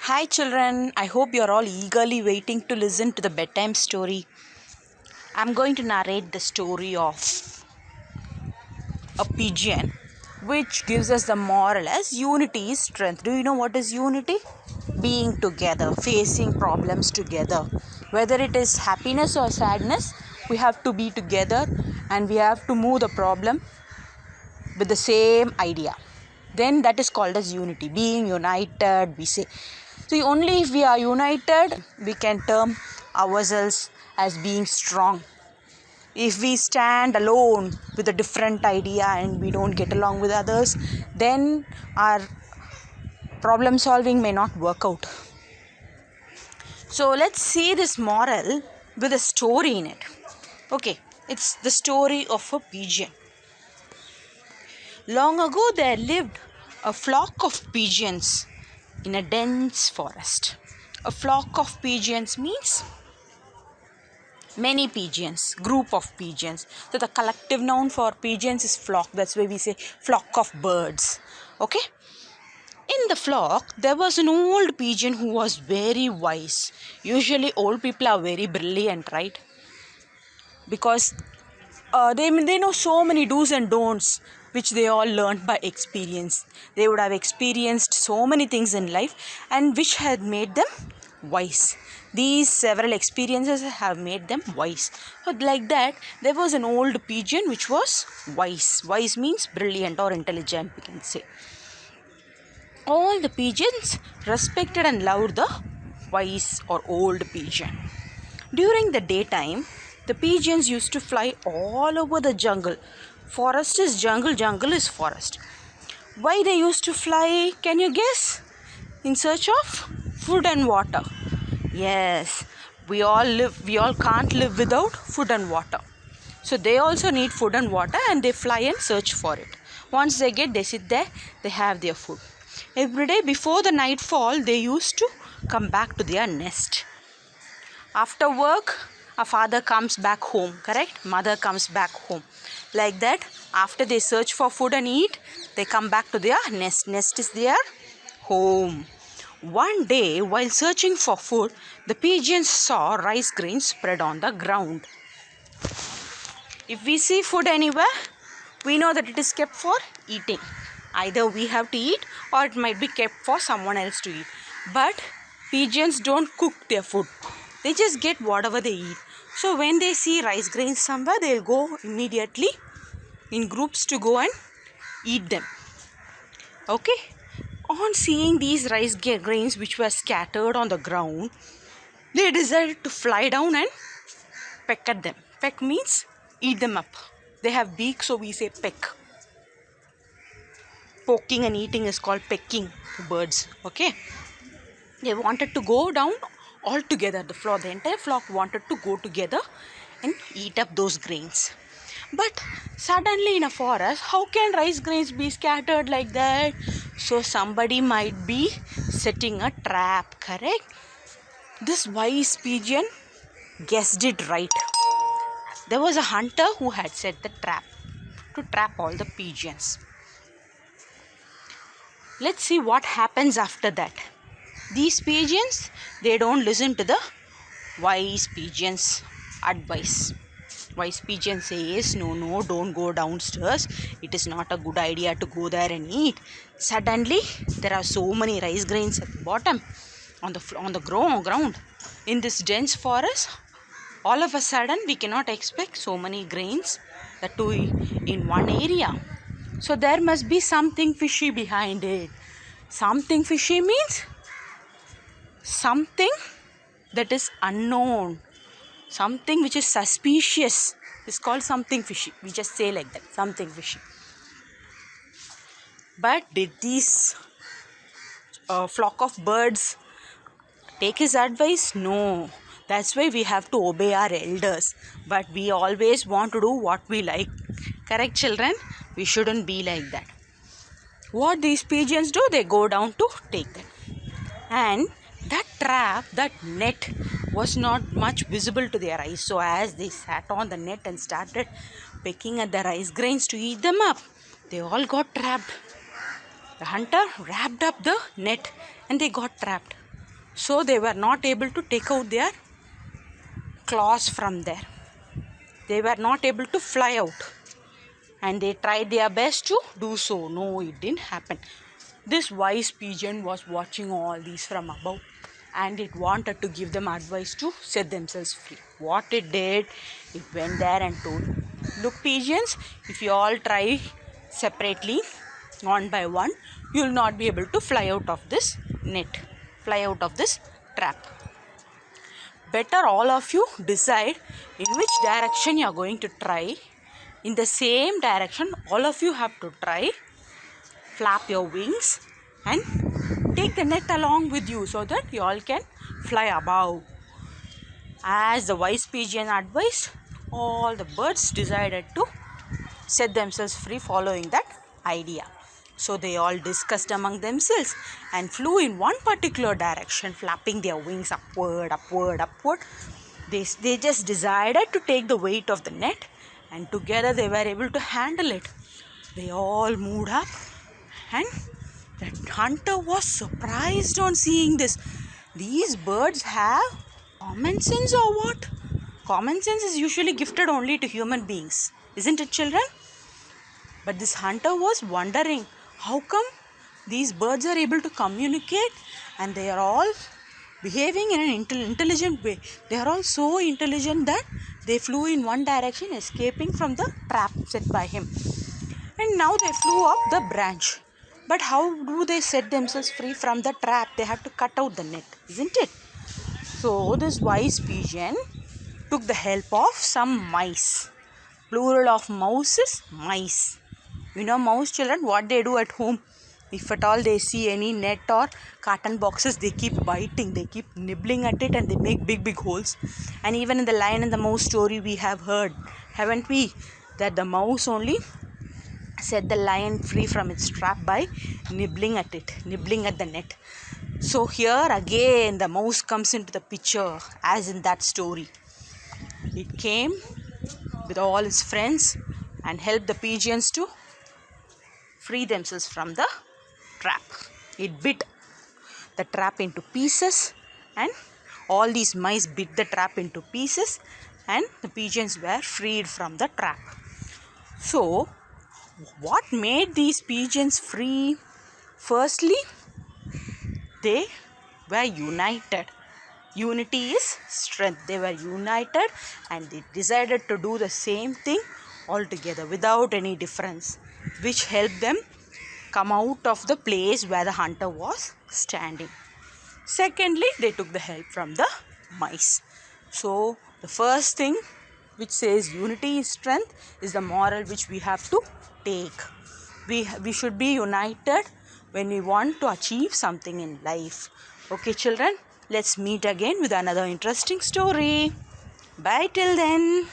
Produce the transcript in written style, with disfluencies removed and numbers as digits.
Hi children, I hope you're all eagerly waiting to listen to the bedtime story. I'm going to narrate the story of a pigeon which gives us the moral as unity is strength. Do you know what is unity? Being together, facing problems together. Whether it is happiness or sadness, we have to be together and we have to move the problem with the same idea. Then that is called as unity. Being united, we say. So only if we are united, we can term ourselves as being strong. If we stand alone with a different idea and we don't get along with others, then our problem solving may not work out. So let's see this moral with a story in it. Okay, it's the story of a pigeon. Long ago there lived a flock of pigeons in a dense forest. A flock of pigeons means many pigeons, group of pigeons. So the collective noun for pigeons is flock. That's why we say flock of birds. Okay. In the flock, there was an old pigeon who was very wise. Usually old people are very brilliant, right? Because they know so many do's and don'ts which they all learned by experience. They would have experienced so many things in life and which had made them wise. These several experiences have made them wise. So like that, there was an old pigeon which was wise. Wise means brilliant or intelligent, we can say. All the pigeons respected and loved the wise or old pigeon. During the daytime, the pigeons used to fly all over the jungle. Forest is jungle, jungle is forest. Why they used to fly, can you guess? In search of food and water. Yes, we all can't live without food and water. So they also need food and water and they fly and search for it. Once they sit there, they have their food. Every day before the nightfall, they used to come back to their nest. After work, a father comes back home, correct? Mother comes back home. Like that, after they search for food and eat, they come back to their nest. Nest is their home. One day, while searching for food, the pigeons saw rice grains spread on the ground. If we see food anywhere, we know that it is kept for eating. Either we have to eat or it might be kept for someone else to eat. But pigeons don't cook their food. They just get whatever they eat. So when they see rice grains somewhere, they'll go immediately in groups to go and eat them. Okay? On seeing these rice grains which were scattered on the ground, they decided to fly down and peck at them. Peck means eat them up. They have beaks, so we say peck. Poking and eating is called pecking to birds. Okay? They wanted to go down all together. The entire flock wanted to go together and eat up those grains. But suddenly in a forest, how can rice grains be scattered like that? So somebody might be setting a trap, correct? This wise pigeon guessed it right. There was a hunter who had set the trap to trap all the pigeons. Let's see what happens after that. These pigeons, they don't listen to the wise pigeon's advice. Wise pigeon says, no, don't go downstairs. It is not a good idea to go there and eat. Suddenly, there are so many rice grains at the bottom, on the ground. In this dense forest, all of a sudden, we cannot expect so many grains that too in one area. So there must be something fishy behind it. Something fishy means something that is unknown. Something which is suspicious is called something fishy. We just say like that, something fishy. But did these flock of birds take his advice? No. That's why we have to obey our elders. But we always want to do what we like. Correct, children? We shouldn't be like that. What these pigeons do, they go down to take them. And that trap, that net was not much visible to their eyes. So as they sat on the net and started pecking at the rice grains to eat them up, they all got trapped. The hunter wrapped up the net and they got trapped. So they were not able to take out their claws from there. They were not able to fly out. And they tried their best to do so. No, it didn't happen. This wise pigeon was watching all these from above, and it wanted to give them advice to set themselves free. What it did, it went there and told, look pigeons, if you all try separately, one by one, you will not be able to fly out of this net, fly out of this trap. Better all of you decide in which direction you are going to try. In the same direction, all of you have to try. Flap your wings and take the net along with you so that you all can fly above. As the wise pigeon advised, all the birds decided to set themselves free following that idea. So they all discussed among themselves and flew in one particular direction, flapping their wings upward, upward, upward. They just decided to take the weight of the net, and together they were able to handle it. They all moved up, and the hunter was surprised on seeing this. These birds have common sense or what? Common sense is usually gifted only to human beings, isn't it, children? But this hunter was wondering, how come these birds are able to communicate and they are all behaving in an intelligent way? They are all so intelligent that they flew in one direction, escaping from the trap set by him. And now they flew up the branch. But how do they set themselves free from the trap? They have to cut out the net, isn't it? So this wise pigeon took the help of some mice. Plural of mouse is mice. You know mouse, children, what they do at home? If at all they see any net or carton boxes, they keep biting, they keep nibbling at it, and they make big holes. And even in the Lion and the Mouse story we have heard, haven't we, that the mouse only set the lion free from its trap by nibbling at it, nibbling at the net. So here again the mouse comes into the picture, as in that story. It came with all its friends and helped the pigeons to free themselves from the trap. It bit the trap into pieces, and all these mice bit the trap into pieces, and the pigeons were freed from the trap. So what made these pigeons free? Firstly, they were united. Unity is strength. They were united and they decided to do the same thing altogether without any difference, which helped them come out of the place where the hunter was standing. Secondly, they took the help from the mice. So the first thing which says unity is strength is the moral which we have to take. We should be united when we want to achieve something in life. Okay, children, let's meet again with another interesting story. Bye till then.